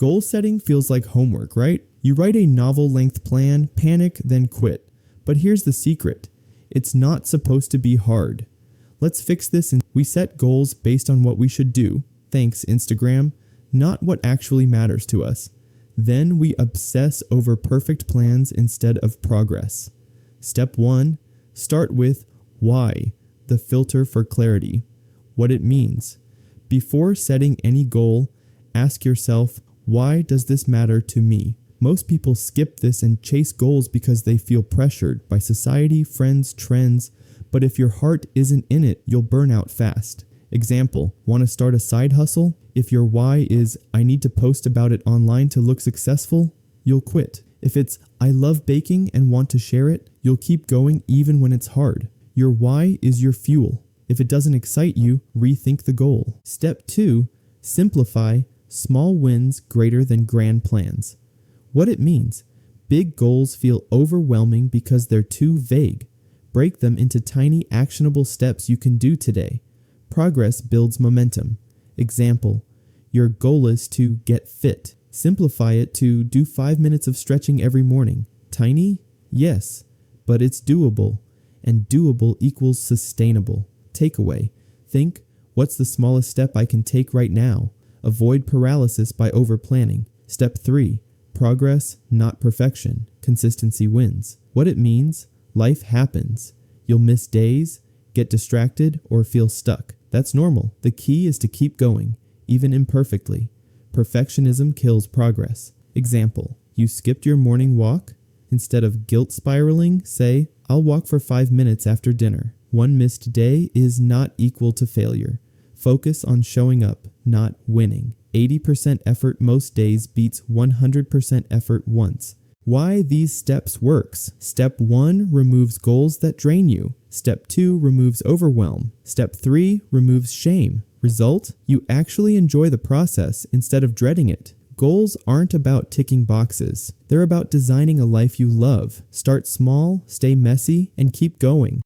Goal setting feels like homework, right? You write a novel-length plan, panic, then quit. But here's the secret. It's not supposed to be hard. Let's fix this and we set goals based on what we should do, thanks Instagram, not what actually matters to us. Then we obsess over perfect plans instead of progress. Step 1. Start with why, the filter for clarity. What it means. Before setting any goal, ask yourself, why does this matter to me? Most people skip this and chase goals because they feel pressured by society, friends, trends, but if your heart isn't in it, you'll burn out fast. Example, want to start a side hustle? If your why is, I need to post about it online to look successful, you'll quit. If it's, I love baking and want to share it, you'll keep going even when it's hard. Your why is your fuel. If it doesn't excite you, rethink the goal. Step 2, simplify, small wins greater than grand plans. What it means, big goals feel overwhelming because they're too vague. Break them into tiny actionable steps you can do today. Progress builds momentum. Example, your goal is to get fit. Simplify it to do 5 minutes of stretching every morning. Tiny? Yes, but it's doable. And doable equals sustainable. Takeaway, think, what's the smallest step I can take right now? Avoid paralysis by overplanning. Step 3, progress, not perfection. Consistency wins. What it means, life happens. You'll miss days, get distracted, or feel stuck. That's normal. The key is to keep going, even imperfectly. Perfectionism kills progress. Example, you skipped your morning walk? Instead of guilt spiraling, say, I'll walk for 5 minutes after dinner. One missed day is not equal to failure. Focus on showing up, not winning. 80% effort most days beats 100% effort once. Why these steps works. Step 1 removes goals that drain you. Step 2 removes overwhelm. Step 3 removes shame. Result? You actually enjoy the process instead of dreading it. Goals aren't about ticking boxes. They're about designing a life you love. Start small, stay messy, and keep going.